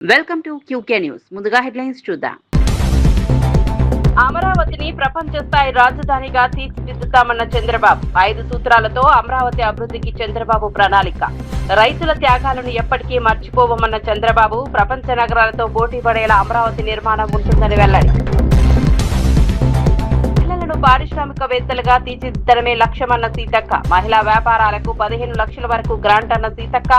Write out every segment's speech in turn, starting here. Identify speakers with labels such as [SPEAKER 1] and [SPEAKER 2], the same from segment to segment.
[SPEAKER 1] Welcome to QK news. ముందుగా headlines చూద్దాం. అమరావతిని ప్రపంచ స్థాయి రాజధానిగా తీర్చిదిద్దుతామన్న చంద్రబాబు. 5 సూత్రాలతో అమరావతి అభివృద్ధికి చంద్రబాబు ప్రణాళిక. రైతుల త్యాగాలను ఎప్పటికీ మర్చిపోవమన్న చంద్రబాబు. ప్రపంచ నగరాలతో పోటీ పడేలా అమరావతి నిర్మాణం ఉంటుందని వెల్లడి. మహిళలను పారిశ్రామికవేత్తలుగా తీర్చిదిద్దడమే లక్ష్యమన్న సీతక్క. మహిళా వ్యాపారాలకు 15 లక్షల వరకు గ్రాంట్ అన్న సీతక్క.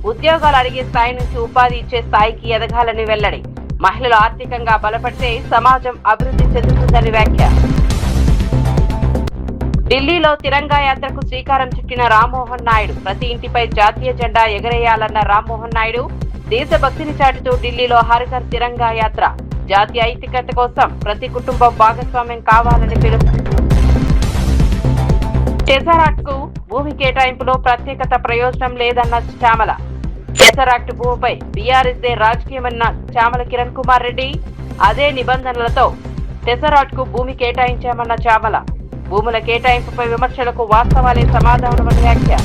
[SPEAKER 1] ఉద్యోగాలు అడిగే స్థాయి నుంచి ఉపాధి ఇచ్చే స్థాయికి ఎదగాలని వెల్లడి. మహిళలు ఆర్థికంగా బలపడితే సమాజం అభివృద్ధి చెందుతుందని వ్యాఖ్య. ఢిల్లీలో తిరంగా యాత్రకు శ్రీకారం చుట్టిన రామ్మోహన్ నాయుడు. ప్రతి ఇంటిపై జాతీయ జెండా ఎగరేయాలన్న రామ్మోహన్ నాయుడు. దేశభక్తిని చాటుతూ ఢిల్లీలో హర్ ఘర్ తిరంగా యాత్ర. జాతీయ ఐక్యత కోసం ప్రతి కుటుంబం భాగస్వామ్యం కావాలని పిలుపు. టెజరాక్ట్ కు భూమి కేటాయింపులో ప్రత్యేకత ప్రయోజనం లేదన్న చామల. టెజరాక్ట్ భూమిపై బీఆర్ఎస్ దే రాజకీయమన్న చామల కిరణ్ కుమార్ రెడ్డి. అదే నిబంధనలతో టెజరాక్ట్ కు భూమి కేటాయించామన్న చామల. భూముల కేటాయింపుపై విమర్శలకు వాస్తవాలే సమాధానమని వ్యాఖ్య.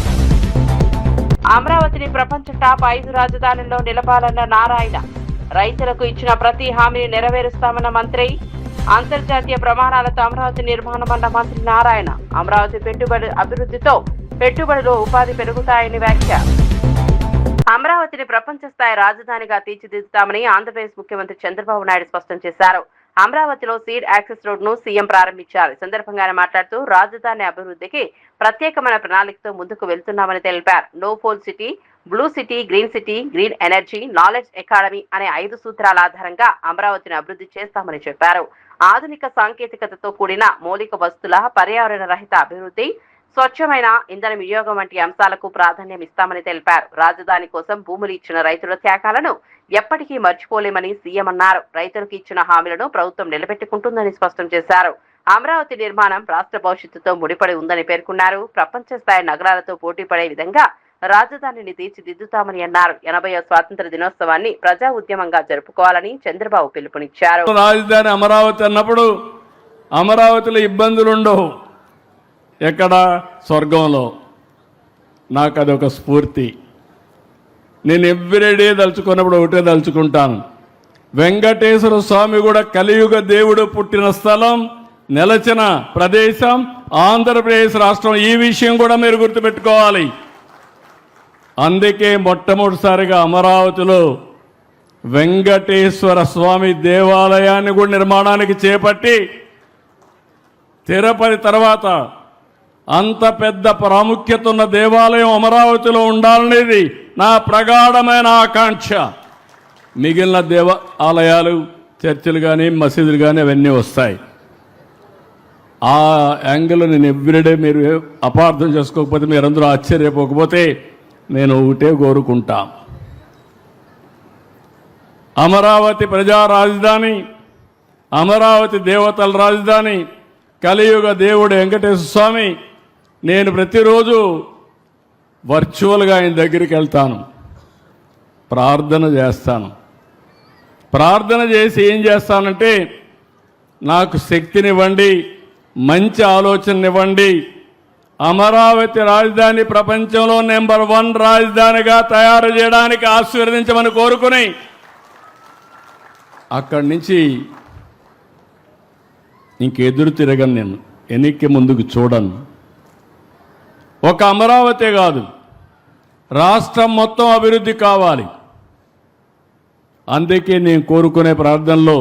[SPEAKER 1] అమరావతిని ప్రపంచ టాప్ 5 రాజధానుల్లో నిలపాలన్న నారాయణ. రైతులకు ఇచ్చిన ప్రతి హామీని నెరవేరుస్తామన్న మంత్రి. అంతర్జాతీయ ప్రమాణాలతో అమరావతి నిర్మాణమన్న మంత్రి నారాయణ. అమరావతి పెట్టుబడి అభివృద్ధితో పెట్టుబడులు ఉపాధి పెరుగుతాయని వ్యాఖ్య. అమరావతిని ప్రపంచ స్థాయి రాజధానిగా తీర్చిదిద్దుతామని ఆంధ్రప్రదేశ్ ముఖ్యమంత్రి చంద్రబాబు నాయుడు స్పష్టం చేశారు. అమరావతిలో సీడ్ యాక్సెస్ రోడ్ ను సీఎం ప్రారంభించారు. ఈ సందర్భంగా ఆయన మాట్లాడుతూ రాజధాని అభివృద్ధికి ప్రత్యేకమైన ప్రణాళికతో ముందుకు వెళ్తున్నామని తెలిపారు. No pole city, blue city, green city, green energy, knowledge academy అనే 5 సూత్రాల ఆధారంగా అమరావతిని అభివృద్ధి చేస్తామని చెప్పారు. ఆధునిక సాంకేతికతతో కూడిన మౌలిక వస్తువుల పర్యావరణ రహిత అభివృద్ధి, స్వచ్ఛమైన ఇంధన వినియోగం వంటి అంశాలకు ప్రాధాన్యం ఇస్తామని తెలిపారు. రాజధాని కోసం భూములు ఇచ్చిన రైతుల త్యాగాలను ఎప్పటికీ మర్చిపోలేమని సీఎం అన్నారు. రైతులకు ఇచ్చిన హామీలను ప్రభుత్వం నిలబెట్టుకుంటుందని స్పష్టం చేశారు. అమరావతి నిర్మాణం రాష్ట్ర భవిష్యత్తుతో ముడిపడి ఉందని పేర్కొన్నారు. ప్రపంచ స్థాయి నగరాలతో పోటీ పడే విధంగా రాజధానిని తీర్చిదిద్దుతామని అన్నారు. 80వ స్వాతంత్ర దినోత్సవాన్ని ప్రజా ఉద్యమంగా జరుపుకోవాలని చంద్రబాబు పిలుపునిచ్చారు.
[SPEAKER 2] రాజధాని అమరావతి అన్నప్పుడు అమరావతిలో ఇబ్బందులుండవు. ఎక్కడ? స్వర్గంలో. నాకు అదొక స్ఫూర్తి. నేను ఎవ్రీడే దలుచుకున్నప్పుడు ఒకటే దలుచుకుంటాను. వెంకటేశ్వర స్వామి కూడా కలియుగ దేవుడు పుట్టిన స్థలం, నెలచిన ప్రదేశం ఆంధ్రప్రదేశ్ రాష్ట్రం. ఈ విషయం కూడా మీరు గుర్తుపెట్టుకోవాలి. అందుకే మొట్టమొదటిసారిగా అమరావతిలో వెంకటేశ్వర స్వామి దేవాలయాన్ని కూడా నిర్మాణానికి చేపట్టి, తిరుపతి తర్వాత అంత పెద్ద ప్రాముఖ్యత ఉన్న దేవాలయం అమరావతిలో ఉండాలనేది నా ప్రగాఢమైన ఆకాంక్ష. మిగిలిన దేవాలయాలు, చర్చిలు కానీ మసీదులు కానీ అవన్నీ వస్తాయి. ఆ యాంగిల్ నేను ఎవ్రీడే మీరు అపార్థం చేసుకోకపోతే, మీరందరూ ఆశ్చర్యపోకపోతే నేను ఒకటే కోరుకుంటా. అమరావతి ప్రజా రాజధాని, అమరావతి దేవతల రాజధాని, కలియుగ దేవుడు వెంకటేశ్వర స్వామి. నేను ప్రతిరోజు వర్చువల్గా ఆయన దగ్గరికి వెళ్తాను, ప్రార్థన చేస్తాను. ప్రార్థన చేసి ఏం చేస్తానంటే, నాకు శక్తినివ్వండి, మంచి ఆలోచననివ్వండి, అమరావతి రాజధాని ప్రపంచంలో నెంబర్ 1 రాజధానిగా తయారు చేయడానికి ఆశీర్వదించమని కోరుకుని అక్కడి నుంచి ఇంకెదురు తిరగను. నేను వెనక్కి ముందుకు చూడను. ఒక అమరావతి కాదు, రాష్ట్రం మొత్తం అభివృద్ధి కావాలి. అందుకే నేను కోరుకునే ప్రార్థనలో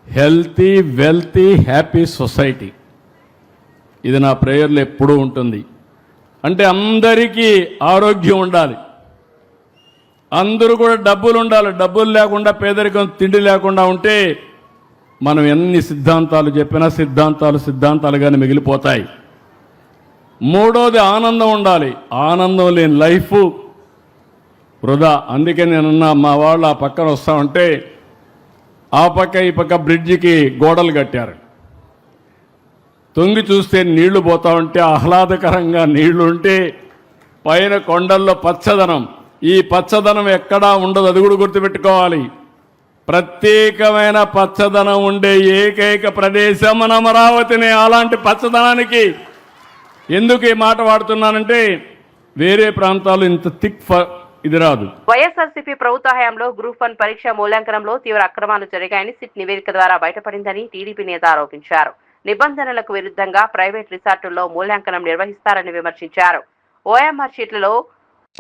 [SPEAKER 2] హెల్తీ, వెల్తీ, హ్యాపీ సొసైటీ. ఇది నా ప్రేయర్లో ఎప్పుడూ ఉంటుంది. అంటే అందరికీ ఆరోగ్యం ఉండాలి, అందరూ కూడా డబ్బులు ఉండాలి. డబ్బులు లేకుండా, పేదరికం, తిండి లేకుండా ఉంటే మనం ఎన్ని సిద్ధాంతాలు చెప్పినా సిద్ధాంతాలుగానే మిగిలిపోతాయి. మూడోది ఆనందం ఉండాలి. ఆనందం లేని లైఫ్ వృధా. అందుకే నేనున్నా, మా వాళ్ళు ఆ పక్కన వస్తామంటే ఆ పక్క ఈ పక్క బ్రిడ్జికి గోడలు కట్టారు. తొంగి చూస్తే నీళ్లు పోతా ఉంటే, ఆహ్లాదకరంగా నీళ్లు ఉంటే, పైన కొండల్లో పచ్చదనం. ఈ పచ్చదనం ఎక్కడా ఉండదు, అది కూడా గుర్తుపెట్టుకోవాలి. ప్రత్యేకమైన పచ్చదనం ఉండే ఏకైక ప్రదేశం మన అమరావతిని. అలాంటి పచ్చదనానికి ఎందుకు ఈ మాట వాడుతున్నానంటే, వేరే ప్రాంతాలు ఇంత థిక్ ఇది రాదు.
[SPEAKER 1] వైఎస్ఆర్సీపీ ప్రభుత్వ హయాంలో గ్రూప్ 1 పరీక్ష మూల్యాంకనంలో తీవ్ర అక్రమాలు జరిగాయని సిట్ నివేదిక ద్వారా బయటపడిందని టీడీపీ నేత ఆరోపించారు. నిబంధనలకు విరుద్ధంగా ప్రైవేట్ రిసార్టుల్లో మూల్యాంకనం నిర్వహిస్తారని విమర్శించారు. ఓఎంఆర్ షీట్లలో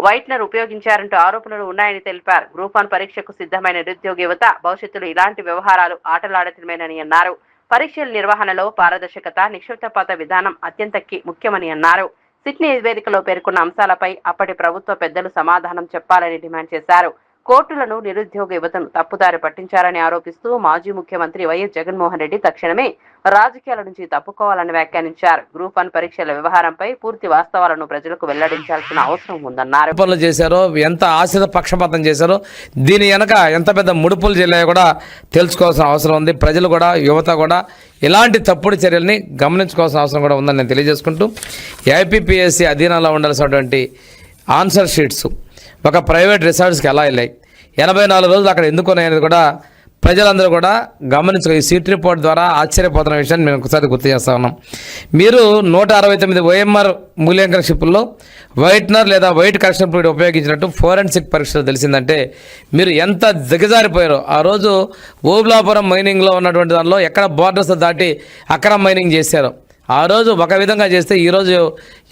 [SPEAKER 1] వైట్నర్ ఉపయోగించారంటూ ఆరోపణలు ఉన్నాయని తెలిపారు. గ్రూప్ 1 పరీక్షకు సిద్ధమైన నిరుద్యోగ యువత భవిష్యత్తులో ఇలాంటి వ్యవహారాలు ఆటలాడటమేనని అన్నారు. పరీక్షల నిర్వహణలో పారదర్శకత, నిష్పక్షపాత విధానం అత్యంత ముఖ్యమని అన్నారు. సిట్ నివేదికలో పేర్కొన్న అంశాలపై అప్పటి ప్రభుత్వ పెద్దలు సమాధానం చెప్పాలని డిమాండ్ చేశారు. కోర్టులను నిరుద్యోగ యువతను తప్పుదారి పట్టించారని ఆరోపిస్తూ మాజీ ముఖ్యమంత్రి వైఎస్ జగన్మోహన్ రెడ్డి తక్షణమే రాజకీయాల నుంచి తప్పుకోవాలని వ్యాఖ్యానించారు. గ్రూప్ 1 పరీక్షల వ్యవహారంపై పూర్తి వాస్తవాలను ప్రజలకు వెల్లడించాల్సిన అవసరం ఉందన్నారు.
[SPEAKER 3] పనులు చేశారో, ఎంత ఆశిత పక్షపాతం చేశారో, దీని వెనక ఎంత పెద్ద ముడుపులు చెల్లాయో కూడా తెలుసుకోవాల్సిన అవసరం ఉంది. ప్రజలు కూడా, యువత కూడా ఇలాంటి తప్పుడు చర్యల్ని గమనించుకోవాల్సిన అవసరం కూడా ఉందని నేను తెలియజేసుకుంటూ, ఏపీపీఎస్సీ అధీనంలో ఉండాల్సినటువంటి ఆన్సర్ షీట్స్ ఒక ప్రైవేట్ రిసార్ట్స్కి ఎలా వెళ్ళాయి, 84 రోజులు అక్కడ ఎందుకు ఉన్నాయనేది కూడా ప్రజలందరూ కూడా గమనించుకో. ఈ సీట్ రిపోర్ట్ ద్వారా ఆశ్చర్యపోతున్న విషయాన్ని మేము ఒకసారి గుర్తు చేస్తా ఉన్నాం. మీరు 169 ఓఎంఆర్ మూల్యాంకన షిప్పుల్లో వైట్నర్ లేదా వైట్ కరెక్షన్ ఫ్లూయిడ్ ఉపయోగించినట్టు ఫోరెన్సిక్ పరీక్షలు తెలిసిందంటే మీరు ఎంత దిగజారిపోయారో. ఆ రోజు ఓబులాపురం మైనింగ్లో ఉన్నటువంటి దానిలో ఎక్కడ బోర్డర్స్ దాటి అక్రమ మైనింగ్ చేశారో, ఆ రోజు ఒక విధంగా చేస్తే ఈరోజు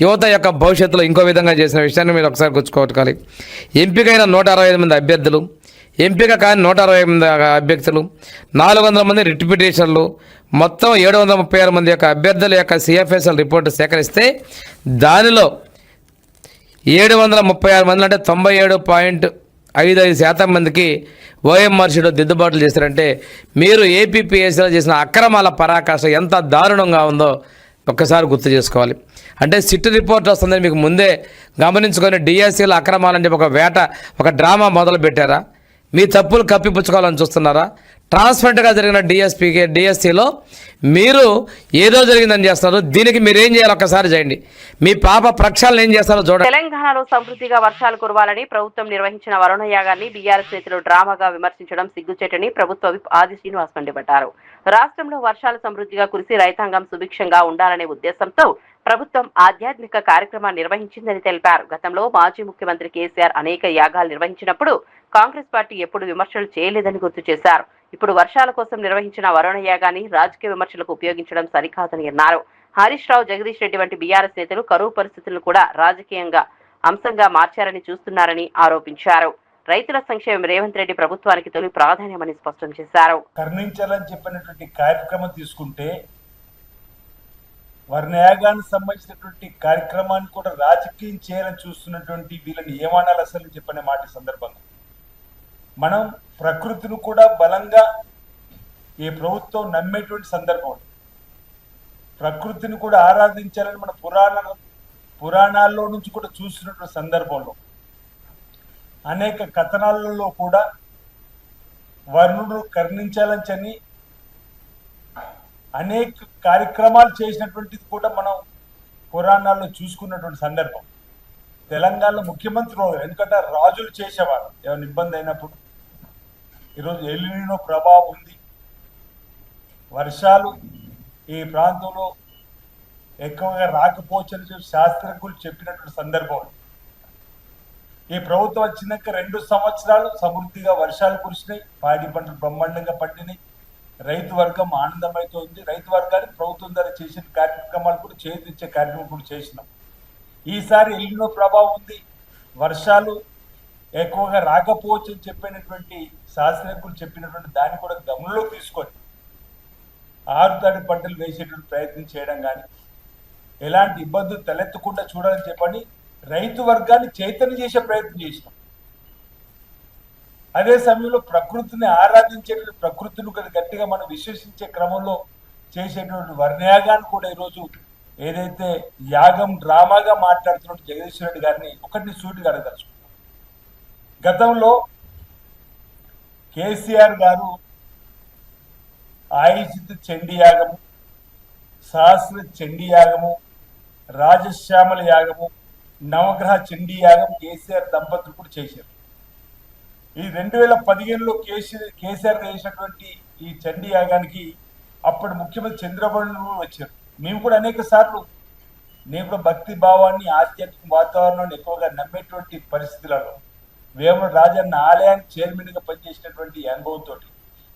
[SPEAKER 3] యువత యొక్క భవిష్యత్తులో ఇంకో విధంగా చేసిన విషయాన్ని మీరు ఒకసారి గుర్తుకోవాలి. ఎంపికైన 165 అభ్యర్థులు, ఎంపిక కాని 128 అభ్యర్థులు, 400 మంది రిట్ పిటిషన్లు, మొత్తం 736 మంది యొక్క అభ్యర్థుల యొక్క సిఎఫ్ఎస్ఎల్ రిపోర్టు సేకరిస్తే దానిలో 736 మంది అంటే 97.55% మందికి ఓఎంఆర్ షీట్లో దిద్దుబాట్లు చేశారంటే మీరు ఏపీపీఎస్సీలో చేసిన అక్రమాల పరాకాష్ట ఎంత దారుణంగా ఉందో ఒక్కసారి గుర్తు చేసుకోవాలి. అంటే సిట్ రిపోర్ట్ వస్తుందని మీకు ముందే గమనించుకొని డిఎస్సీలో అక్రమాలని చెప్పి ఒక డ్రామా మొదలు పెట్టారా? మీ తప్పులు కప్పిపుచ్చుకోవాలని చూస్తున్నారా? ట్రాన్స్పరెంట్గా జరిగిన డిఎస్సీలో మీరు ఏదో జరిగిందని చేస్తున్నారు. దీనికి మీరు ఏం చేయాలి ఒక్కసారి చేయండి. మీ పాప ప్రక్షాళన ఏం చేస్తారో చూడండి.
[SPEAKER 1] తెలంగాణలో సమృద్ధిగా వర్షాలు కురవాలని ప్రభుత్వం నిర్వహించిన వరుణ యాగాన్ని బీఆర్ఎస్ నేతలు డ్రామాగా విమర్శించడం సిగ్గుచేటని ప్రభుత్వ విప్ ఆది శ్రీనివాస్ మండిపడ్డారు. రాష్ట్రంలో వర్షాలు సమృద్ధిగా కురిసి రైతాంగం సుభిక్షంగా ఉండాలనే ఉద్దేశంతో ప్రభుత్వం ఆధ్యాత్మిక కార్యక్రమాన్ని నిర్వహించిందని తెలిపారు. గతంలో మాజీ ముఖ్యమంత్రి కేసీఆర్ అనేక యాగాలు నిర్వహించినప్పుడు కాంగ్రెస్ పార్టీ ఎప్పుడు విమర్శలు చేయలేదని గుర్తు చేశారు. ఇప్పుడు వర్షాల కోసం నిర్వహించిన వరుణ యాగాన్ని రాజకీయ విమర్శలకు ఉపయోగించడం సరికాదని అన్నారు. హరీష్ రావు, జగదీష్ రెడ్డి వంటి బీఆర్ఎస్ నేతలు కరువు పరిస్థితులను కూడా రాజకీయంగా అంశంగా మార్చారని చూస్తున్నారని ఆరోపించారు. రైతుల సంక్షేమం రేవంత్ రెడ్డి ప్రభుత్వానికి తొలి ప్రాధాన్యమని స్పష్టం చేశారు.
[SPEAKER 4] కరుణించాలని చెప్పినటువంటి కార్యక్రమం తీసుకుంటే వర్ణయాగానికి సంబంధించినటువంటి కార్యక్రమాన్ని కూడా రాజకీయం చేయాలని చూస్తున్నటువంటి వీళ్ళని ఏమనాలి అసలు చెప్పనే మాట సందర్భంగా మనం ప్రకృతిని కూడా బలంగా ఈ ప్రభుత్వం నమ్మేటువంటి సందర్భం, ప్రకృతిని కూడా ఆరాధించాలని మన పురాణాల్లో నుంచి కూడా చూస్తున్నటువంటి సందర్భంలో అనేక కథనాలలో కూడా వర్ణుడు కరుణించాలని చెప్పి అనేక కార్యక్రమాలు చేసినటువంటిది కూడా మనం పురాణాల్లో చూసుకున్నటువంటి సందర్భం. తెలంగాణలో ముఖ్యమంత్రి ఎందుకంటే రాజులు చేసేవారు ఏమైనా ఇబ్బంది అయినప్పుడు. ఈరోజు ఎల్నినో ప్రభావం ఉంది, వర్షాలు ఈ ప్రాంతంలో ఎక్కువగా రాకపోవచ్చని చెప్పి శాస్త్రజ్ఞులు చెప్పినటువంటి సందర్భం. ఈ ప్రభుత్వం వచ్చినాక 2 సంవత్సరాలు సమృద్ధిగా వర్షాలు కురిసినాయి, పాడి పంటలు బ్రహ్మాండంగా పండినాయి, రైతు వర్గం ఆనందమైతే ఉంది. రైతు వర్గానికి ప్రభుత్వం ద్వారా చేసిన కార్యక్రమాలు కూడా చేతిచ్చే కార్యక్రమం కూడా చేసినాం. ఈసారి ఎల్నినో ప్రభావం ఉంది, వర్షాలు ఎక్కువగా రాకపోవచ్చు అని చెప్పినటువంటి శాస్త్రజ్ఞులు చెప్పినటువంటి దాన్ని కూడా గమనంలోకి తీసుకొని ఆరుతడి పంటలు వేసేటువంటి ప్రయత్నం చేయడం కానీ ఎలాంటి ఇబ్బందులు తలెత్తకుండా చూడాలని చెప్పని రైతు వర్గాన్ని చైతన్యం చేసే ప్రయత్నం చేసినాం. అదే సమయంలో ప్రకృతిని ఆరాధించేటువంటి, ప్రకృతిని గట్టిగా మనం విశ్వసించే క్రమంలో చేసేటువంటి వర్ణయాగాన్ని కూడా ఈరోజు ఏదైతే యాగం డ్రామాగా మాట్లాడుతున్నట్టు జగదీశ్వర రెడ్డి గారిని ఒకటిని సూటిగా అడగదలుచుకున్నాం. గతంలో కేసీఆర్ గారు ఆయుషిత చండీ యాగము, సహస్ర చండీ యాగము, రాజశ్యామల యాగము, నవగ్రహ చండీ యాగం కేసీఆర్ దంపతులు కూడా చేశారు. ఈ 2015లో కేసీఆర్ చేసినటువంటి ఈ చండీ యాగానికి అప్పటి ముఖ్యమంత్రి చంద్రబాబు నాయుడు వచ్చారు. మేము కూడా అనేక సార్లు నేను కూడా భక్తి భావాన్ని, ఆధ్యాత్మిక వాతావరణాన్ని ఎక్కువగా నమ్మేటువంటి పరిస్థితులలో వేముల రాజన్న ఆలయానికి చైర్మన్ గా పనిచేసినటువంటి అనుభవంతో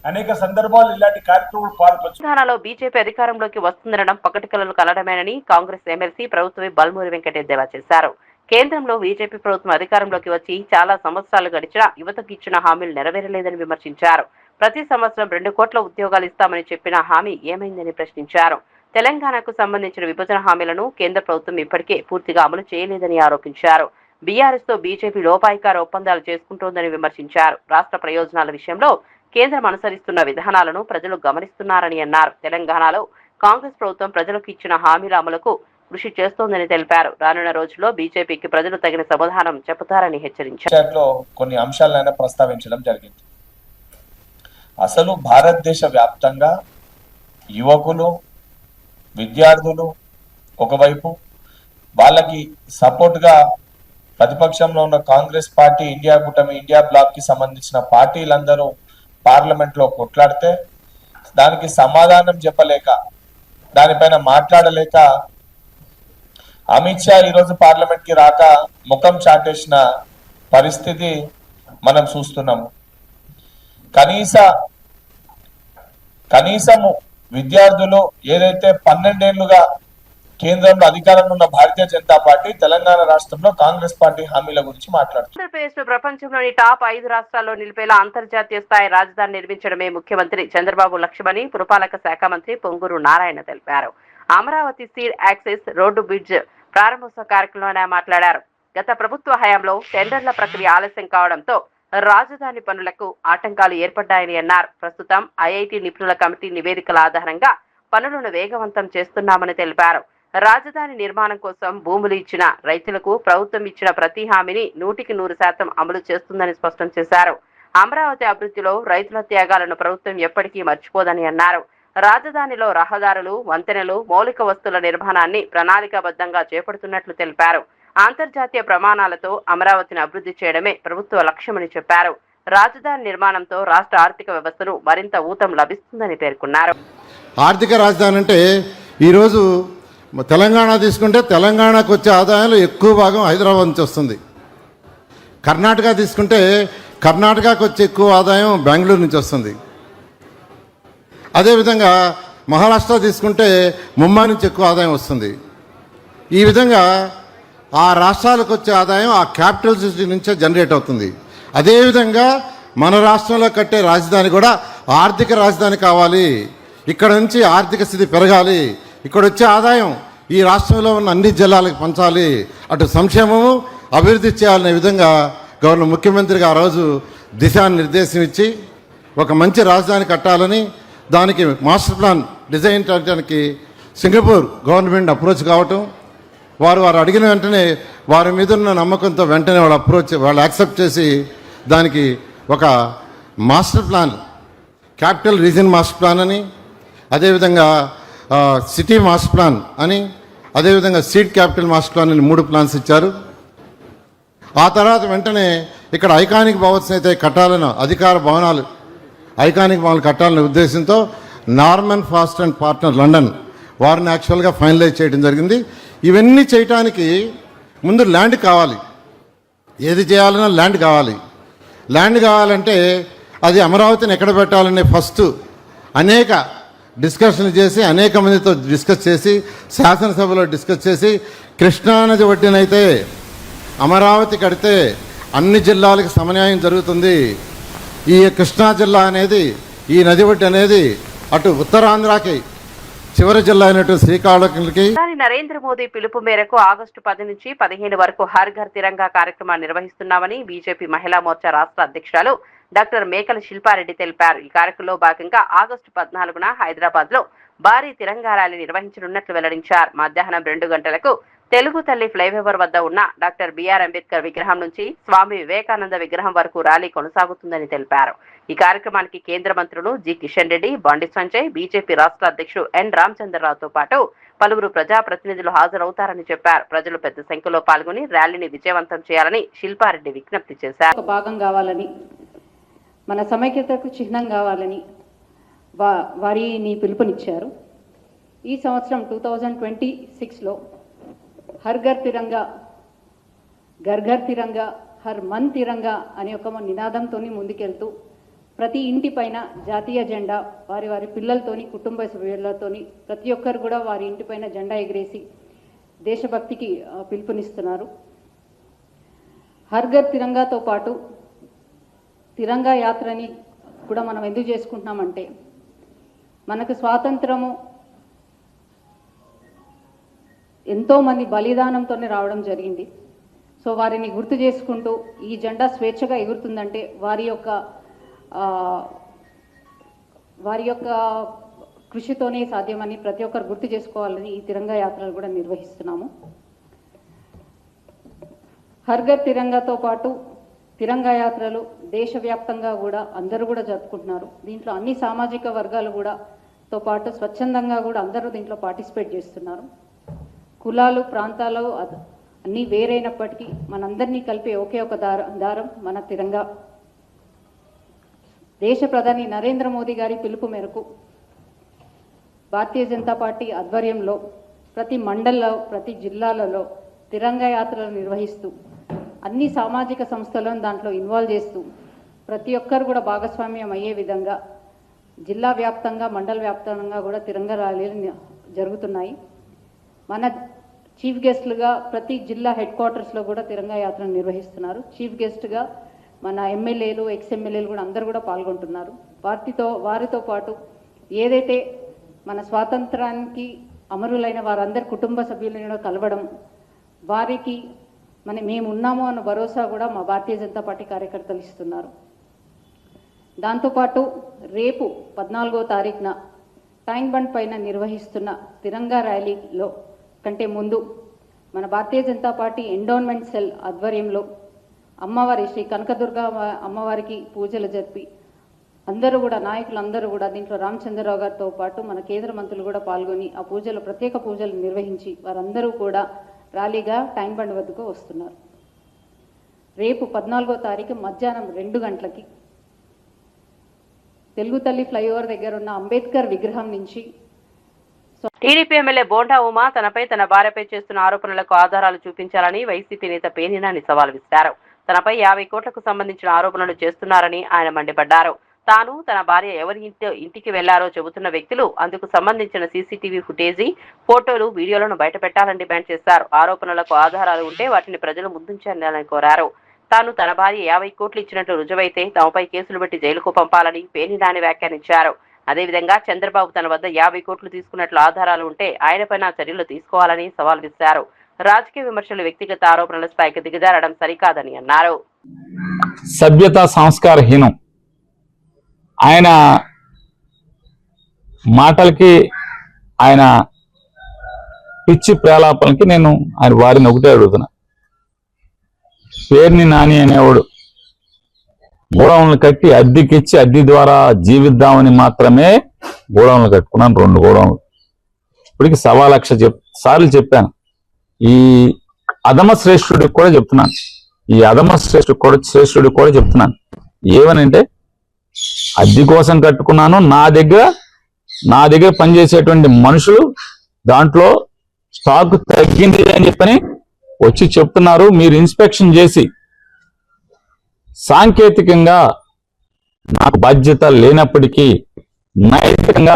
[SPEAKER 4] అనేక సందర్భాలు ఇలాంటి కార్యక్రమాలు పాల్పంచు.
[SPEAKER 1] తెలంగాణలో బీజేపీ అధికారంలోకి వస్తుందనడం పకటి కలలు కలడమేనని కాంగ్రెస్ ఎమ్మెల్సీ ప్రభుత్వ బల్మూరి వెంకటేశ్వర చేశారు. కేంద్రంలో బీజేపీ ప్రభుత్వం అధికారంలోకి వచ్చి చాలా సంవత్సరాలు గడిచినా యువతకు ఇచ్చిన హామీలు నెరవేరలేదని విమర్శించారు. ప్రతి సంవత్సరం 2 కోట్ల ఉద్యోగాలు ఇస్తామని చెప్పిన హామీ ఏమైందని ప్రశ్నించారు. తెలంగాణకు సంబంధించిన విభజన హామీలను కేంద్ర ప్రభుత్వం ఇప్పటికే పూర్తిగా అమలు చేయలేదని ఆరోపించారు. బీఆర్ఎస్ తో బీజేపీ లోపాయికార ఒప్పందాలు చేసుకుంటోందని విమర్శించారు. రాష్ట్ర ప్రయోజనాల విషయంలో కేంద్రం అనుసరిస్తున్న విధానాలను ప్రజలు గమనిస్తున్నారని అన్నారు. తెలంగాణలో కాంగ్రెస్ ప్రభుత్వం ప్రజలకు ఇచ్చిన హామీల అమలుకు కృషి చేస్తోందని తెలిపారు. రానున్న రోజుల్లో బీజేపీకి ప్రజలు తగిన సమాధానం చెబుతారని హెచ్చరించారు.
[SPEAKER 5] కొన్ని అంశాలను ప్రస్తావించడం జరిగింది. అసలు భారతదేశ వ్యాప్తంగా యువకులు, విద్యార్థులు ఒకవైపు, వాళ్ళకి సపోర్ట్ గా ప్రతిపక్షంలో ఉన్న కాంగ్రెస్ పార్టీ, ఇండియా కూటమి, ఇండియా బ్లాక్ కి సంబంధించిన పార్టీలందరూ పార్లమెంట్ లో కొట్లాడితే దానికి సమాధానం చెప్పలేక, దానిపైన మాట్లాడలేక అమిత్ షా ఈరోజు పార్లమెంట్ కి రాక ముఖం చాటేసిన పరిస్థితి మనం చూస్తున్నాము. కనీసము విద్యార్థులు ఏదైతే 12 ఏళ్లుగా కేంద్రంలో అధికారంలో ఉన్న భారతీయ జనతా పార్టీ తెలంగాణ రాష్ట్రంలో కాంగ్రెస్ పార్టీ హామీల గురించి మాట్లాడుతుంది.
[SPEAKER 1] ఆంధ్రప్రదేశ్ ను ప్రపంచంలోని టాప్ 5 రాష్ట్రాల్లో నిలిపేలా అంతర్జాతీయ స్థాయి రాజధాని నిర్మించడమే ముఖ్యమంత్రి చంద్రబాబు లక్ష్యమని పురపాలక శాఖ మంత్రి పొంగూరు నారాయణ తెలిపారు. Amaravati seed access road bridge ప్రారంభోత్సవ కార్యక్రమంలో మాట్లాడారు. గత ప్రభుత్వ హయాంలో టెండర్ల ప్రక్రియ ఆలస్యం కావడంతో రాజధాని పనులకు ఆటంకాలు ఏర్పడ్డాయని అన్నారు. ప్రస్తుతం ఐఐటి నిపుణుల కమిటీ నివేదికల ఆధారంగా పనులను వేగవంతం చేస్తున్నామని తెలిపారు. రాజధాని నిర్మాణం కోసం భూములు ఇచ్చిన రైతులకు ప్రభుత్వం ఇచ్చిన ప్రతి హామీని 100% అమలు చేస్తుందని స్పష్టం చేశారు. అమరావతి అభివృద్ధిలో రైతుల త్యాగాలను ప్రభుత్వం ఎప్పటికీ మర్చిపోదని అన్నారు. రాజధానిలో రహదారులు, వంతెనలు, మౌలిక వస్తువుల నిర్మాణాన్ని ప్రణాళికాబద్ధంగా చేపడుతున్నట్లు తెలిపారు. అంతర్జాతీయ ప్రమాణాలతో అమరావతిని అభివృద్ధి చేయడమే ప్రభుత్వ లక్ష్యమని చెప్పారు. రాజధాని నిర్మాణంతో రాష్ట్ర ఆర్థిక వ్యవస్థను మరింత ఊతం లభిస్తుందని పేర్కొన్నారు.
[SPEAKER 6] ఆర్థిక రాజధాని అంటే ఈరోజు తెలంగాణ తీసుకుంటే తెలంగాణకు వచ్చే ఆదాయంలో ఎక్కువ భాగం హైదరాబాద్ నుంచి వస్తుంది. కర్ణాటక తీసుకుంటే కర్ణాటకకు వచ్చే ఎక్కువ ఆదాయం బెంగళూరు నుంచి వస్తుంది. అదేవిధంగా మహారాష్ట్ర తీసుకుంటే ముంబై నుంచి ఎక్కువ ఆదాయం వస్తుంది. ఈ విధంగా ఆ రాష్ట్రాలకు వచ్చే ఆదాయం ఆ క్యాపిటల్ సిటీ నుంచే జనరేట్ అవుతుంది. అదేవిధంగా మన రాష్ట్రంలో కట్టే రాజధాని కూడా ఆర్థిక రాజధాని కావాలి. ఇక్కడ నుంచి ఆర్థిక స్థితి పెరగాలి. ఇక్కడ వచ్చే ఆదాయం ఈ రాష్ట్రంలో ఉన్న అన్ని జిల్లాలకు పంచాలి. అటు సంక్షేమము, అభివృద్ధి చేయాలనే విధంగా గవర్నర్ ముఖ్యమంత్రిగా ఆ రోజు దిశానిర్దేశం ఇచ్చి ఒక మంచి రాజధాని కట్టాలని, దానికి మాస్టర్ ప్లాన్ డిజైన్ చేయడానికి సింగపూర్ గవర్నమెంట్ అప్రోచ్ కావటం, వారు అడిగిన వెంటనే వారి మీద ఉన్న నమ్మకంతో వెంటనే వాళ్ళు యాక్సెప్ట్ చేసి దానికి ఒక master plan, capital region master plan అని, అదేవిధంగా సిటీ మాస్టర్ ప్లాన్ అని, అదేవిధంగా సీడ్ క్యాపిటల్ మాస్టర్ ప్లాన్ అని 3 ప్లాన్స్ ఇచ్చారు. ఆ తర్వాత వెంటనే ఇక్కడ ఐకానిక్ భవన్స్ అయితే కట్టాలని, అధికార భవనాలు ఐకానిక్ భవనాలు కట్టాలనే ఉద్దేశంతో Norman fast and partner London వారిని యాక్చువల్గా ఫైనలైజ్ చేయడం జరిగింది. ఇవన్నీ చేయటానికి ముందు ల్యాండ్ కావాలి. ఏది చేయాలన్నా ల్యాండ్ కావాలి. ల్యాండ్ కావాలంటే అది అమరావతిని ఎక్కడ పెట్టాలనే ఫస్ట్ అనేక డిస్కషన్లు చేసి, అనేక మందితో డిస్కస్ చేసి, శాసనసభలో డిస్కస్ చేసి, కృష్ణానది ఒడ్డునైతే అమరావతి కడితే అన్ని జిల్లాలకు సమన్యాయం జరుగుతుంది. ఈ కృష్ణా జిల్లా అనేది, ఈ నది ఒడ్డు అనేది అటు ఉత్తరాంధ్రకి చివరి జిల్లా అయినట్టు శ్రీకాకుళంకి.
[SPEAKER 1] నరేంద్ర మోదీ పిలుపు మేరకు ఆగస్టు 10 నుంచి 15 వరకు హర్ ఘర్ తిరంగా కార్యక్రమాన్ని నిర్వహిస్తున్నామని బీజేపీ మహిళా మోర్చా రాష్ట్ర అధ్యక్షురాలు డాక్టర్ మేకల శిల్పారెడ్డి తెలిపారు. ఈ కార్యక్రమంలో భాగంగా ఆగస్టు 14న హైదరాబాద్ లో భారీ తిరంగా ర్యాలీ నిర్వహించనున్నట్లు వెల్లడించారు. మధ్యాహ్నం 2 గంటలకు తెలుగు తల్లి ఫ్లైఓవర్ వద్ద ఉన్న డాక్టర్ బిఆర్ అంబేద్కర్ విగ్రహం నుంచి స్వామి వివేకానంద విగ్రహం వరకు ర్యాలీ కొనసాగుతుందని తెలిపారు. ఈ కార్యక్రమానికి కేంద్ర మంత్రులు జి కిషన్ రెడ్డి, బండి సంజయ్, బీజేపీ రాష్ట్ర అధ్యక్షుడు ఎన్ రామచంద్రరావుతో పాటు పలువురు ప్రజాప్రతినిధులు హాజరవుతారని చెప్పారు. ప్రజలు పెద్ద సంఖ్యలో పాల్గొని ర్యాలీని విజయవంతం చేయాలని శిల్పారెడ్డి విజ్ఞప్తి చేశారు.
[SPEAKER 7] భాగం కావాలని, మన సమైక్యతకు చిహ్నం కావాలని వారిని పిలుపునిచ్చారు. ఈ సంవత్సరం 2026లో హర్ ఘర్ తిరంగా, ఘర్ ఘర్ తిరంగా హర్ మన్ తిరంగా అనే ఒక నినాదంతో ముందుకెళ్తూ ప్రతి ఇంటి పైన జాతీయ జెండా వారి వారి పిల్లలతోని కుటుంబ సభ్యులతోని ప్రతి ఒక్కరు కూడా వారి ఇంటిపైన జెండా ఎగిరేసి దేశభక్తికి పిలుపునిస్తున్నారు. హర్ ఘర్ తిరంగాతో పాటు తిరంగా యాత్రని కూడా మనం ఎందుకు చేసుకుంటున్నామంటే మనకు స్వాతంత్రము ఎంతోమంది బలిదానంతోనే రావడం జరిగింది. సో వారిని గుర్తు చేసుకుంటూ ఈ జెండా స్వేచ్ఛగా ఎగురుతుందంటే వారి యొక్క కృషితోనే సాధ్యమని ప్రతి ఒక్కరు గుర్తు చేసుకోవాలని ఈ తిరంగా యాత్రలు కూడా నిర్వహిస్తున్నాము. హర్ ఘర్ తిరంగాతో పాటు తిరంగా యాత్రలు దేశవ్యాప్తంగా కూడా అందరూ కూడా జరుపుకుంటున్నారు. దీంట్లో అన్ని సామాజిక వర్గాలు కూడా తో పాటు స్వచ్ఛందంగా కూడా అందరూ దీంట్లో పార్టిసిపేట్ చేస్తున్నారు. కులాలు ప్రాంతాలు అన్నీ వేరైనప్పటికీ మనందరినీ కలిపే ఒకే ఒక దారం మన తిరంగా. దేశ ప్రధాని నరేంద్ర మోదీ గారి పిలుపు మేరకు భారతీయ జనతా పార్టీ ఆధ్వర్యంలో ప్రతి మండల్లో ప్రతి జిల్లాలలో తిరంగా యాత్రలు నిర్వహిస్తూ అన్ని సామాజిక సంస్థలను దాంట్లో ఇన్వాల్వ్ చేస్తూ ప్రతి ఒక్కరు కూడా భాగస్వామ్యం అయ్యే విధంగా జిల్లా వ్యాప్తంగా మండల వ్యాప్తంగా కూడా తిరంగా ర్యాలీలు జరుగుతున్నాయి. మన చీఫ్ గెస్ట్లుగా ప్రతి జిల్లా హెడ్ క్వార్టర్స్లో కూడా తిరంగా యాత్రను నిర్వహిస్తున్నారు. చీఫ్ గెస్ట్గా మన ఎమ్మెల్యేలు ఎక్స్ఎమ్మెల్యేలు కూడా అందరూ కూడా పాల్గొంటున్నారు. వారితో పాటు ఏదైతే మన స్వాతంత్రానికి అమరులైన వారందరి కుటుంబ సభ్యులను కలవడం, వారికి మేము ఉన్నాము అన్న భరోసా కూడా మా భారతీయ జనతా పార్టీ కార్యకర్తలు ఇస్తున్నారు. దాంతోపాటు రేపు 14వ తారీఖున ట్యాంక్ బండ్ పైన నిర్వహిస్తున్న తిరంగా ర్యాలీలో కంటే ముందు మన Bharatiya Janata party endowment cell ఆధ్వర్యంలో అమ్మవారి శ్రీ కనకదుర్గ అమ్మవారికి పూజలు జరిపి అందరూ కూడా నాయకులందరూ కూడా దీంట్లో రామచంద్రరావు గారితో పాటు మన కేంద్ర మంత్రులు కూడా పాల్గొని ఆ పూజలు ప్రత్యేక పూజలు నిర్వహించి వారందరూ కూడా ర్యాలీగా ట్యాంక్ బండ్ వద్దకు వస్తున్నారు. రేపు 14వ తారీఖు మధ్యాహ్నం 2 గంటలకి తెలుగు తల్లి ఫ్లైఓవర్ దగ్గర ఉన్న అంబేద్కర్ విగ్రహం నుంచి
[SPEAKER 1] టీడీపీ ఎమ్మెల్యే బోండా ఉమా తనపై తన భార్యపై చేస్తున్న ఆరోపణలకు ఆధారాలు చూపించాలని వైసీపీ నేత పేర్నినాని సవాల్ విసిరారు. తనపై 50 కోట్లకు సంబంధించిన ఆరోపణలు చేస్తున్నారని ఆయన మండిపడ్డారు. తాను తన భార్య ఎవరి ఇంటికి వెళ్లారో చెబుతున్న వ్యక్తులు అందుకు సంబంధించిన సీసీటీవీ ఫుటేజీ, ఫోటోలు, వీడియోలను బయటపెట్టాలని డిమాండ్ చేశారు. ఆరోపణలకు ఆధారాలు ఉంటే వాటిని ప్రజలు ముందుంచాలని కోరారు. తాను తన భార్య 50 కోట్లు ఇచ్చినట్లు రుజువైతే తమపై కేసులు పెట్టి జైలుకు పంపాలని పేర్నినాని వ్యాఖ్యానించారు. అదేవిధంగా చంద్రబాబు తన వద్ద 50 కోట్లు తీసుకున్నట్లు ఆధారాలు ఉంటే ఆయనపైన చర్యలు తీసుకోవాలని సవాల్ విసిరారు. రాజకీయ విమర్శలు, వ్యక్తిగత ఆరోపణల స్థాయికి దిగజారడం సరికాదని అన్నారు.
[SPEAKER 8] సభ్యత సంస్కారహీనం. ఆయన మాటలకి, ఆయన పిచ్చి ప్రేలాపలకి నేను ఆయన వారిని ఒకటే అడుగుతున్నా. పేర్ని నాని అనేవాడు గోడౌన్లు కట్టి అద్దెకిచ్చి అద్దె ద్వారా జీవిద్దామని మాత్రమే గోడౌన్లు కట్టుకున్నాను. 2 గోడౌన్లు. ఇప్పటికి 1,00,000 సార్లు చెప్పాను. ఈ అధమ శ్రేష్ఠుడికి కూడా చెప్తున్నాను. శ్రేష్ఠుడికి కూడా చెప్తున్నాను. ఏమనంటే అద్దె కోసం కట్టుకున్నాను. నా దగ్గర పనిచేసేటువంటి మనుషులు దాంట్లో స్టాక్ తగ్గింది అని చెప్పని వచ్చి చెప్తున్నారు. మీరు ఇన్స్పెక్షన్ చేసి సాంకేతికంగా నాకు బాధ్యత లేనప్పటికీ నైతికంగా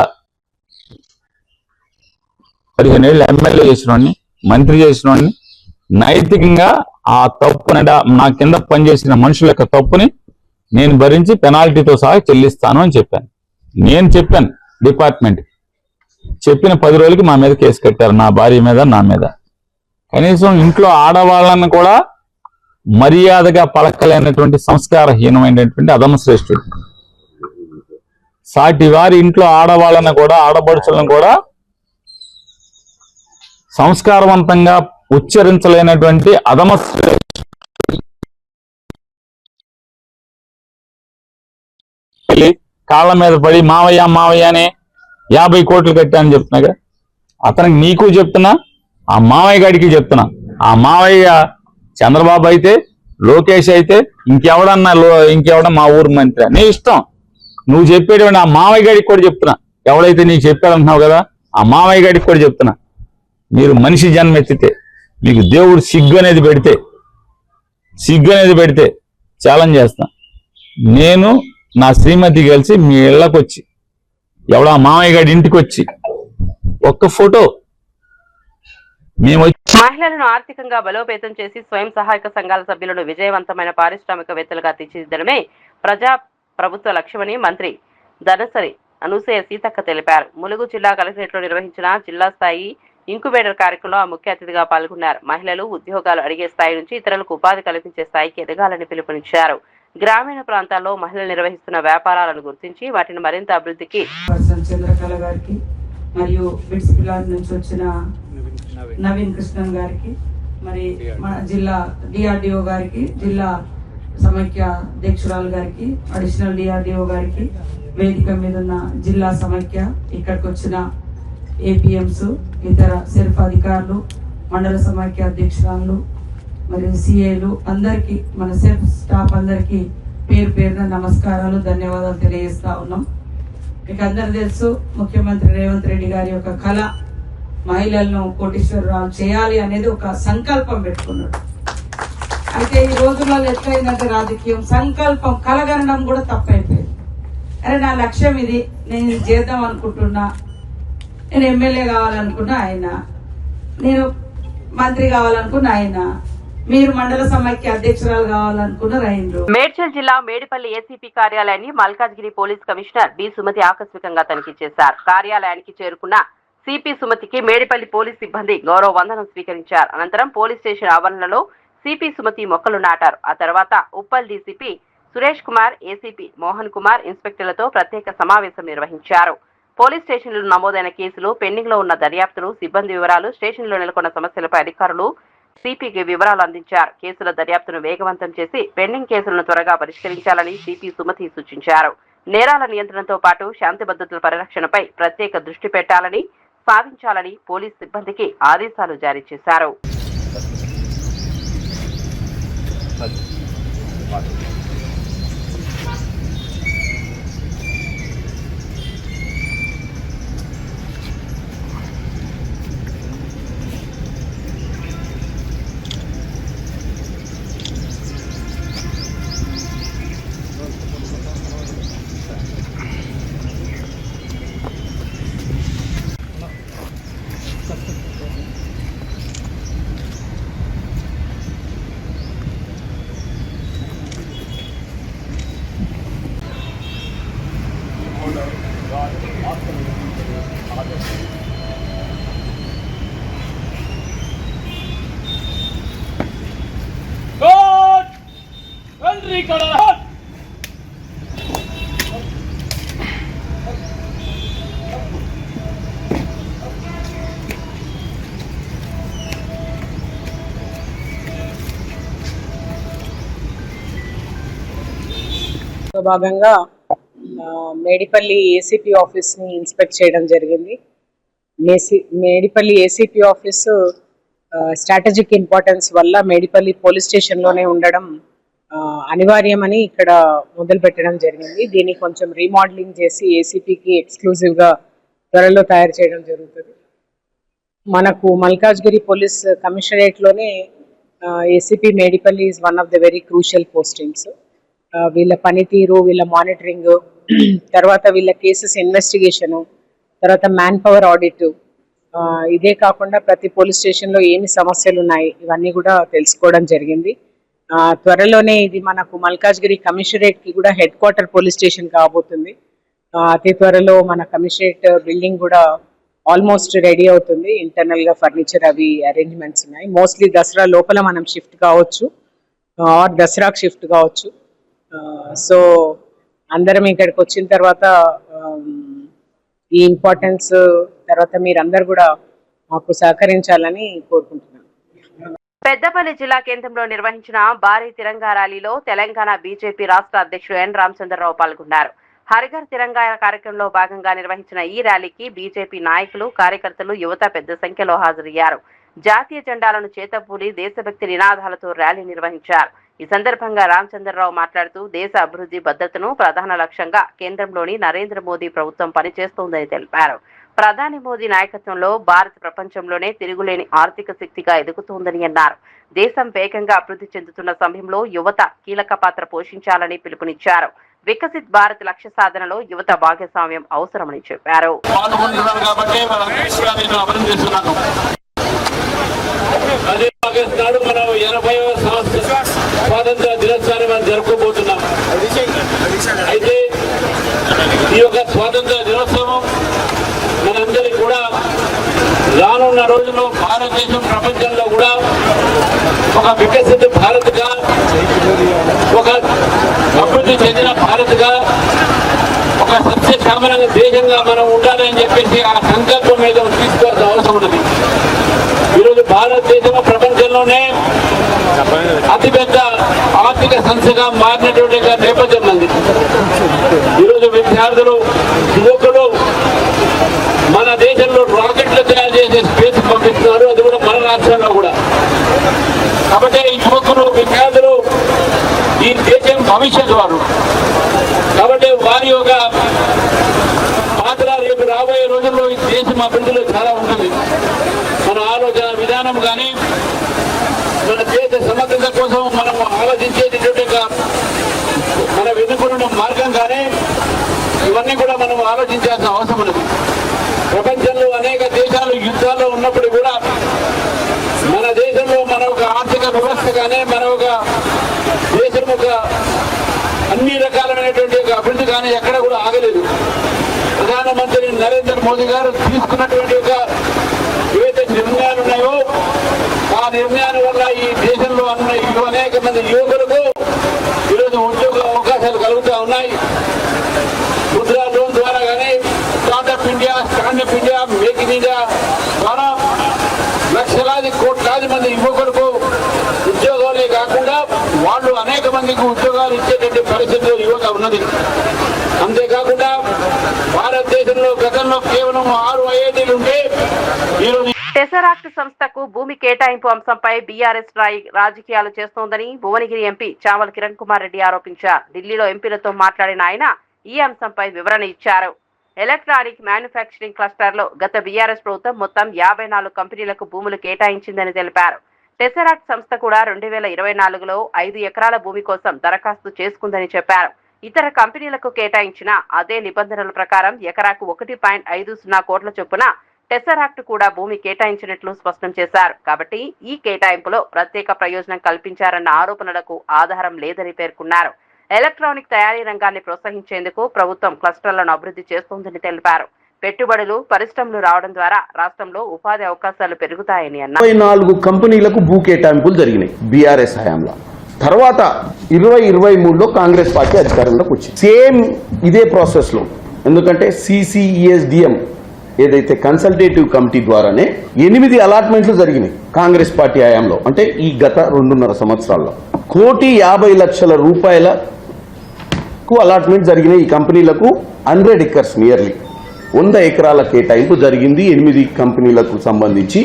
[SPEAKER 8] 15 ఏళ్ళు ఎమ్మెల్యే చేసినోడిని, మంత్రి చేసినోడిని, నైతికంగా ఆ తప్పుని, నా కింద పనిచేసిన మనుషుల యొక్క తప్పుని నేను భరించి పెనాల్టీతో సహా చెల్లిస్తాను అని చెప్పాను. నేను చెప్పాను డిపార్ట్మెంట్. చెప్పిన 10 రోజులకి మా మీద కేసు కట్టారు, నా భార్య మీద, నా మీద. కనీసం ఇంట్లో ఆడవాళ్ళని కూడా మర్యాదగా పలకలేనటువంటి సంస్కారహీనమైనటువంటి అధమ శ్రేష్ఠుడు. సాటి వారి ఇంట్లో ఆడవాళ్ళని కూడా, ఆడపడుచులను కూడా సంస్కారవంతంగా ఉచ్చరించలేనటువంటి అధమ కాళ్ళ మీద పడి మావయ్య మావయ్య అని 50 కోట్లు కట్టానని చెప్తున్నాగా. అతనికి నీకు చెప్తున్నా, ఆ మావయ్య గారికి చెప్తున్నా. ఆ మావయ్య చంద్రబాబు అయితే, లోకేష్ అయితే, ఇంకెవడన్నా మా ఊరు మంత్రి, నీ ఇష్టం. నువ్వు చెప్పేటువంటి ఆ మావయ్య గారికి కూడా చెప్తున్నా. ఎవడైతే నీకు చెప్పాడంటున్నావు కదా, ఆ మావయ్య గారికి కూడా చెప్తున్నా. మీరు మనిషి జన్మెత్తితే, మీకు దేవుడు సిగ్గు అనేది పెడితే, సిగ్గు అనేది పెడితే ఛాలెంజ్ చేస్తా. నేను నా శ్రీమతి కలిసి మీ ఇళ్ళకి వచ్చి ఎవడా మామయ్య గారి ఇంటికి వచ్చి ఒక్క ఫోటో మేము
[SPEAKER 1] మహిళలను ఆర్థికంగా బలోపేతం చేసి స్వయం సహాయక సంఘాల సభ్యులను విజయవంతమైన పారిశ్రామికవేత్తలుగా తీర్చిదిద్దడమే ప్రభుత్వ లక్ష్యమని మంత్రి ధనసరి అనూసూయ సీతక్క తెలిపారు. ములుగు జిల్లా కలెక్టరేట్ లో నిర్వహించిన జిల్లా స్థాయి ఇంక్యుబేటర్ కార్యక్రమంలో ముఖ్య అతిథిగా పాల్గొన్నారు. మహిళలు ఉద్యోగాలు అడిగే స్థాయి నుంచి ఇతరులకు ఉపాధి కల్పించే స్థాయికి ఎదగాలని పిలుపునిచ్చారు. గ్రామీణ ప్రాంతాల్లో మహిళలు నిర్వహిస్తున్న వ్యాపారాలను గుర్తించి వాటిని మరింత అభివృద్ధికి
[SPEAKER 9] చంద్రకళ గారికి మరియు బిట్స్ పిల్లాడి నుంచి వచ్చిన నవీన్ కృష్ణన్ గారికి, మరి మన జిల్లా డిఆర్డిఓ గారికి, జిల్లా సమైక్య అధ్యక్షురాలు గారికి, అడిషనల్ డిఆర్డిఓ గారికి, వేదిక మీద ఉన్న జిల్లా సమైక్య, ఇక్కడికి వచ్చిన ఏపీఎంస్, ఇతర సెల్ఫ్ అధికారులు, మండల సమైక్య అధ్యక్షురాలు, మరియు సిఏలు అందరికీ, మన సెల్ఫ్ స్టాఫ్ అందరికీ పేరు పేరున నమస్కారాలు, ధన్యవాదాలు తెలియజేస్తా ఉన్నాం. మీకు అందరు తెలుసు, ముఖ్యమంత్రి రేవంత్ రెడ్డి గారి యొక్క కళ మహిళలను కోటీశ్వరరాలు చేయాలి అనేది ఒక సంకల్పం పెట్టుకున్నాడు. అయితే ఈ రోజుల్లో ఎట్లయిందంటే రాజకీయం సంకల్పం కలగనడం కూడా తప్పైపోయింది. అరే నా లక్ష్యం ఇది, నేను ఇది చేద్దాం అనుకుంటున్నా, నేను ఎమ్మెల్యే కావాలనుకున్నా ఆయన, నేను మంత్రి కావాలనుకున్నా ఆయన, మీరు మండల సమైక్య అధ్యక్షురాలు కావాలనుకున్నారు ఆయన.
[SPEAKER 1] మేడ్చల్ జిల్లా మేడిపల్లి ఏసీపీ కార్యాలయాన్ని Malkajgiri police commissioner B Sumathi ఆకస్మికంగా తనిఖీ చేశారు. కార్యాలయానికి చేరుకున్న సిపి సుమతికి మేడిపల్లి పోలీస్ సిబ్బంది గౌరవ వందనం స్వీకరించారు. అనంతరం పోలీస్ స్టేషన్ ఆవరణలో సిపి సుమతి మొక్కలు నాటారు. ఆ తర్వాత ఉప్పల్ డీసీపీ సురేష్ కుమార్, ఏసీపీ మోహన్ కుమార్ ఇన్స్పెక్టర్లతో ప్రత్యేక సమావేశం నిర్వహించారు. పోలీస్ స్టేషన్లలో నమోదైన కేసులు, పెండింగ్ లో ఉన్న దర్యాప్తులు, సిబ్బంది వివరాలు, స్టేషన్లో నెలకొన్న సమస్యలపై అధికారులు సిపికి వివరాలు అందించారు. కేసుల దర్యాప్తును వేగవంతం చేసి పెండింగ్ కేసులను త్వరగా పరిష్కరించాలని సిపి సుమతి సూచించారు. నేరాల నియంత్రణతో పాటు శాంతి భద్రతల పరిరక్షణపై ప్రత్యేక దృష్టి పెట్టాలని, సాధించాలని పోలీస్ సిబ్బందికి ఆదేశాలు జారీ చేశారు.
[SPEAKER 10] భాగంగా మేడిపల్లి ఏసీపీ ఆఫీస్ని ఇన్స్పెక్ట్ చేయడం జరిగింది. Medipally ACP office strategic importance వల్ల మేడిపల్లి పోలీస్ స్టేషన్లోనే ఉండడం అనివార్యమని ఇక్కడ మొదలు పెట్టడం జరిగింది. దీన్ని కొంచెం రీమోడలింగ్ చేసి ఏసీపీకి ఎక్స్క్లూజివ్గా త్వరలో తయారు చేయడం జరుగుతుంది. మనకు మల్కాజ్గిరి పోలీస్ కమిషనరేట్లోనే ACP Medipalli is one of the very crucial postings. వీళ్ళ పనితీరు, వీళ్ళ మానిటరింగ్, తర్వాత వీళ్ళ కేసెస్ ఇన్వెస్టిగేషను, తర్వాత మ్యాన్ పవర్ ఆడిట్, ఇదే కాకుండా ప్రతి పోలీస్ స్టేషన్లో ఏమి సమస్యలు ఉన్నాయి ఇవన్నీ కూడా తెలుసుకోవడం జరిగింది. త్వరలోనే ఇది మనకు మల్కాజ్గిరి కమిషనరేట్కి కూడా హెడ్ క్వార్టర్ పోలీస్ స్టేషన్ కాబోతుంది. అతి త్వరలో మన కమిషనరేట్ బిల్డింగ్ కూడా ఆల్మోస్ట్ రెడీ అవుతుంది. ఇంటర్నల్గా ఫర్నిచర్ అవి అరేంజ్మెంట్స్ ఉన్నాయి. మోస్ట్లీ దసరా లోపల మనం షిఫ్ట్ కావచ్చు ఆర్ దసరాకు షిఫ్ట్ కావచ్చు. సో అందరం ఇక్కడికి వచ్చిన తర్వాత ఈ ఇంపార్టెన్స్ తర్వాత మీరందరూ కూడా మాకు సహకరించాలని కోరుకుంటున్నాను.
[SPEAKER 1] పెద్దపల్లి జిల్లా కేంద్రంలో నిర్వహించిన భారీ తిరంగా ర్యాలీలో తెలంగాణ బీజేపీ రాష్ట్ర అధ్యక్షుడు ఎన్ రామచంద్రరావు పాల్గొన్నారు. హరిఘర్ తిరంగా కార్యక్రమంలో భాగంగా నిర్వహించిన ఈ ర్యాలీకి బీజేపీ నాయకులు, కార్యకర్తలు, యువత పెద్ద సంఖ్యలో హాజరయ్యారు. జాతీయ జెండాలను చేతపూడి దేశభక్తి నినాదాలతో ర్యాలీ నిర్వహించారు. ఈ సందర్భంగా రామచంద్రరావు మాట్లాడుతూ దేశ అభివృద్ధి, భద్రతను ప్రధాన లక్ష్యంగా కేంద్రంలోని నరేంద్ర మోదీ ప్రభుత్వం పనిచేస్తోందని తెలిపారు. ప్రధాని మోదీ నాయకత్వంలో భారత్ ప్రపంచంలోనే తిరుగులేని ఆర్థిక శక్తిగా ఎదుగుతోందని అన్నారు. దేశం వేగంగా అభివృద్ధి చెందుతున్న సమయంలో యువత కీలక పాత్ర పోషించాలని పిలుపునిచ్చారు. వికసిత్ భారత్ లక్ష్య సాధనలో యువత భాగస్వామ్యం అవసరమని చెప్పారు.
[SPEAKER 2] అదే నాడు మనం 80వ స్వాతంత్ర దినోత్సవాన్ని మనం జరుపుకోబోతున్నాం. అయితే ఈ యొక్క స్వాతంత్ర దినోత్సవం మనందరికీ కూడా రానున్న రోజుల్లో భారతదేశం ప్రపంచంలో కూడా ఒక వికసిత భారత్గా, ఒక అభివృద్ధి చెందిన భారత్గా, ఒక సస్యశ్యామల దేశంగా మనం ఉండాలని చెప్పేసి ఆ సంకల్పం మీద తీసుకోవాల్సిన అవసరం ఉన్నది. ఈరోజు భారతదేశం ప్రపంచంలోనే అతిపెద్ద ఆర్థిక సంస్థగా మారినటువంటి నేపథ్యం ఉంది. ఈరోజు విద్యార్థులు, యువకులు మన దేశంలో రాకెట్లు తయారు చేసే స్పేస్ పంపిస్తున్నారు, అది కూడా మన రాష్ట్రంలో కూడా. కాబట్టి ఈ యువకులు, విద్యార్థులు ఈ దేశం భవిష్యత్తు వారు. కాబట్టి వారి యొక్క పాత్ర రేపు రాబోయే రోజుల్లో ఈ దేశం అభివృద్ధిలో చాలా ఉంటుంది. మన ఆలోచన విధానం కానీ, మన దేశ సమగ్రత కోసం మనం ఆలోచించేటటువంటి మన వెనుకున్న మార్గం కానీ, ఇవన్నీ కూడా మనం ఆలోచించాల్సిన అవసరం ఉన్నది. ప్రపంచంలో అనేక దేశాలు యుద్ధాల్లో ఉన్నప్పుడు కూడా మన దేశంలో మన ఒక ఆర్థిక వ్యవస్థ కానీ, మన ఒక దేశం ఒక అన్ని రకాలైనటువంటి అభివృద్ధి కానీ ఎక్కడ కూడా ఆగలేదు. ప్రధానమంత్రి నరేంద్ర మోదీ గారు తీసుకున్నటువంటి ఒక ఏవైతే నిర్ణయాలు ఉన్నాయో ఆ నిర్ణయాల వల్ల ఈ దేశంలో అనేక మంది యువకులకు ఈరోజు ఉద్యోగ అవకాశాలు కలుగుతూ ఉన్నాయి. ముద్రా లోన్ ద్వారా కానీ, startup India, standup India, make in India ద్వారా లక్షలాది కోట్లాది మంది యువకులకు ఉద్యోగాలే కాకుండా వాళ్ళు అనేక మందికి ఉద్యోగాలు ఇచ్చేటువంటి పరిస్థితిలో యువత ఉన్నది. అంతేకాకుండా భారతదేశంలో గతంలో కేవలం 6 ఐఐటీలు ఉంటే ఈరోజు
[SPEAKER 1] టెసరాక్ట్ సంస్థకు భూమి కేటాయింపు అంశంపై బీఆర్ఎస్ రాజకీయాలు చేస్తోందని భువనగిరి ఎంపీ చామల కిరణ్ కుమార్ రెడ్డి ఆరోపించారు. ఢిల్లీలో ఎంపీలతో మాట్లాడిన ఆయన ఈ అంశంపై వివరణ ఇచ్చారు. ఎలక్ట్రానిక్ మ్యానుఫ్యాక్చరింగ్ క్లస్టర్లో గత బీఆర్ఎస్ ప్రభుత్వం మొత్తం 54 కంపెనీలకు భూములు కేటాయించిందని తెలిపారు. టెసరాక్ట్ సంస్థ కూడా 2024లో 5 ఎకరాల భూమి కోసం దరఖాస్తు చేసుకుందని చెప్పారు. ఇతర కంపెనీలకు కేటాయించిన అదే నిబంధనల ప్రకారం ఎకరాకు 1.50 కోట్ల చొప్పున టెసరాక్ట్ కూడా భూమి కేటాయించినట్లు స్పష్టం చేశారు. కాబట్టి ఈ కేటాయింపులో ప్రత్యేక ప్రయోజనం కల్పించారన్న ఆరోపణలకు ఆధారం లేదని పేర్కొన్నారు. ఎలక్ట్రానిక్ తయారీ రంగాన్ని ప్రోత్సహించేందుకు ప్రభుత్వం క్లస్టర్లను అభివృద్ధి చేస్తోందని తెలిపారు. పెట్టుబడులు, పరిశ్రమలు రావడం ద్వారా రాష్ట్రంలో ఉపాధి అవకాశాలు పెరుగుతాయని అన్నారు.
[SPEAKER 11] 24 కంపెనీలకు భూ కేటాయింపులు జరిగినాయి బీఆర్ఎస్ హయాంలో. తర్వాత 2023లో కాంగ్రెస్ పార్టీ అధికారంలోకి వచ్చింది. సేమ్ ఇదే ప్రాసెస్ లో, ఎందుకంటే CCESDM ఏదైతే కన్సల్టేటివ్ కమిటీ ద్వారానే 8 అలాట్మెంట్లు జరిగినాయి కాంగ్రెస్ పార్టీ హయాంలో. అంటే ఈ గత 2.5 సంవత్సరాల్లో 1,50,00,000 రూపాయలకు అలాట్మెంట్ జరిగినాయి. ఈ కంపెనీలకు 100 acres నియర్లీ 100 ఎకరాల కేటాయింపు జరిగింది. 8 కంపెనీలకు సంబంధించి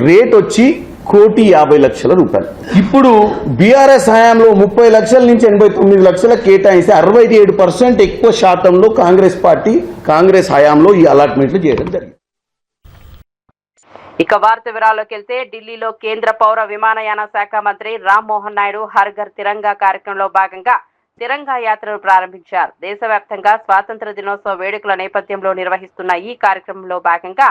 [SPEAKER 11] రేట్ వచ్చి 1,50,00,000 రూపాయలు. ఇప్పుడు బీఆర్ఎస్ హయాంలో 30 లక్షల నుంచి 89 లక్షల కేటాయిస్తే 67% ఎక్కువ శాతంలో కాంగ్రెస్ హయాంలో ఈ అలాట్మెంట్లు చేయడం జరిగింది.
[SPEAKER 1] ఇక వార్త వివరాల్లోకి వెళ్తే ఢిల్లీలో కేంద్ర పౌర విమానయాన శాఖ మంత్రి రామ్మోహన్ నాయుడు హర్ ఘర్ తిరంగా కార్యక్రమంలో భాగంగా తిరంగా యాత్రను ప్రారంభించారు. దేశవ్యాప్తంగా స్వాతంత్ర దినోత్సవ వేడుకల నేపథ్యంలో నిర్వహిస్తున్న ఈ కార్యక్రమంలో భాగంగా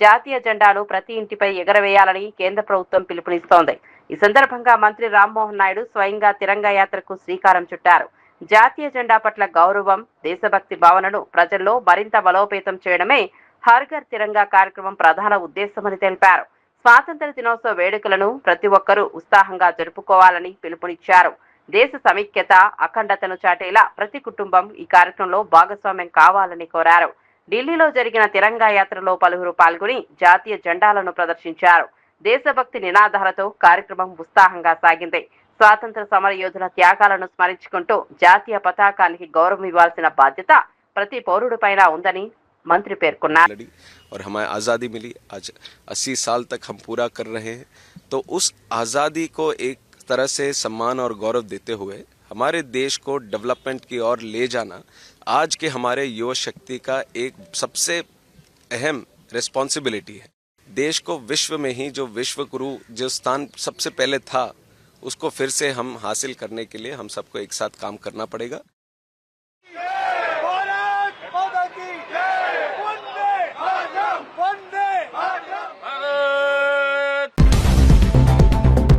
[SPEAKER 1] జాతీయ జెండాను ప్రతి ఇంటిపై ఎగరవేయాలని కేంద్ర ప్రభుత్వం పిలుపునిస్తోంది. ఈ సందర్భంగా మంత్రి రామ్మోహన్ నాయుడు స్వయంగా తిరంగా యాత్రకు శ్రీకారం చుట్టారు. జాతీయ జెండా పట్ల గౌరవం, దేశభక్తి భావనను ప్రజల్లో మరింత బలోపేతం చేయడమే హర్ ఘర్ తిరంగా కార్యక్రమం ప్రధాన ఉద్దేశమని తెలిపారు. స్వాతంత్ర దినోత్సవ వేడుకలను ప్రతి ఒక్కరూ ఉత్సాహంగా జరుపుకోవాలని పిలుపునిచ్చారు. దేశ సమైక్యత, అఖండతను చాటేలా ప్రతి కుటుంబం ఈ కార్యక్రమంలో భాగస్వామ్యం కావాలని కోరారు. ఢిల్లీలో జరిగిన తిరంగా యాత్రలో పలువురు పాల్గొని జాతీయ జెండాలను ప్రదర్శించారు. దేశభక్తి నినాదాలతో కార్యక్రమం ఉత్సాహంగా సాగింది. స్వాతంత్ర సమర యోధుల త్యాగాలను స్మరించుకుంటూ జాతీయ పతాకానికి గౌరవం ఇవ్వాల్సిన బాధ్యత ప్రతి పౌరుడిపైన ఉందని मंत्री పేర్కొన్నారు.
[SPEAKER 12] और हमें आज़ादी मिली, आज 80 साल तक हम पूरा कर रहे हैं, तो उस आज़ादी को एक तरह से सम्मान और गौरव देते हुए हमारे देश को डेवलपमेंट की ओर ले जाना आज के हमारे युवा शक्ति का एक सबसे अहम रिस्पॉन्सिबिलिटी है। देश को विश्व में ही जो विश्व गुरु जो स्थान सबसे पहले था उसको फिर से हम हासिल करने के लिए हम सबको एक साथ काम करना पड़ेगा।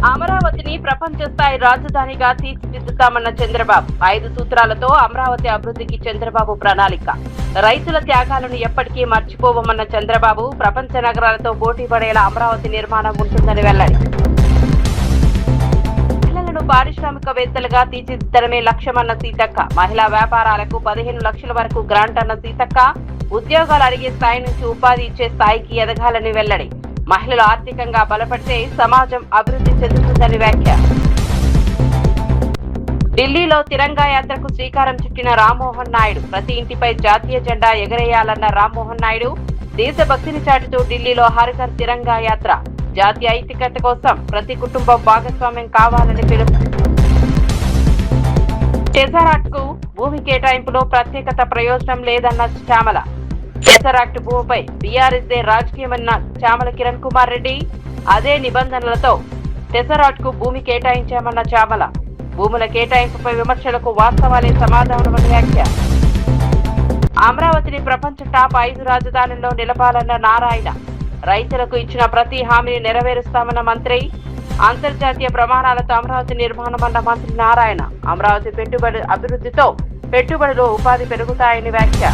[SPEAKER 1] అమరావతిని ప్రపంచ స్థాయి రాజధానిగా తీర్చిదిద్దుతామన్న చంద్రబాబు 5 సూత్రాలతో అమరావతి అభివృద్ధికి చంద్రబాబు ప్రణాళిక. రైతుల త్యాగాలను ఎప్పటికీ మర్చిపోవమన్న చంద్రబాబు ప్రపంచ నగరాలతో పోటీ పడేలా అమరావతి నిర్మాణం ఉంటుందని వెల్లడి. మహిళలను పారిశ్రామికవేత్తలుగా తీర్చిదిద్దడమే లక్ష్యమన్న సీతక్క. మహిళా వ్యాపారాలకు 15 లక్షల వరకు గ్రాంట్ అన్న సీతక్క. ఉద్యోగాలు అడిగే స్థాయి నుంచి ఉపాధి ఇచ్చే స్థాయికి ఎదగాలని వెల్లడి. మహిళలు ఆర్థికంగా బలపడితే సమాజం అభివృద్ధి చెందుతుందని వ్యాఖ్య. ఢిల్లీలో తిరంగా యాత్రకు శ్రీకారం చుట్టిన రామ్మోహన్ నాయుడు. ప్రతి ఇంటిపై జాతీయ జెండా ఎగరేయాలన్న రామ్మోహన్ నాయుడు దేశభక్తిని చాటుతూ ఢిల్లీలో హర్ ఘర్ తిరంగా యాత్ర. జాతీయ ఐక్యత కోసం ప్రతి కుటుంబం భాగస్వామ్యం కావాలని పిలుపు. టెజరాక్ట్ కు భూమి కేటాయింపులో ప్రత్యేకత ప్రయోజనం లేదన్న చామల. టెజరాక్ట్ భూమిపై బీఆర్ఎస్ దే రాజకీయమన్న చామల కిరణ్ కుమార్ రెడ్డి. అదే నిబంధనలతో టెజరాక్ట్ కు భూమి కేటాయించామన్న చామల. భూముల కేటాయింపుపై విమర్శలకు వాస్తవాలే సమాధానమని వ్యాఖ్య. అమరావతిని ప్రపంచ టాప్ 5 రాజధానుల్లో నిలపాలన్న నారాయణ. రైతులకు ఇచ్చిన ప్రతి హామీని నెరవేరుస్తామన్న మంత్రి. అంతర్జాతీయ ప్రమాణాలతో అమరావతి నిర్మాణమన్న మంత్రి నారాయణ. అమరావతి పెట్టుబడి అభివృద్ధితో పెట్టుబడులు ఉపాధి పెరుగుతాయని వ్యాఖ్య.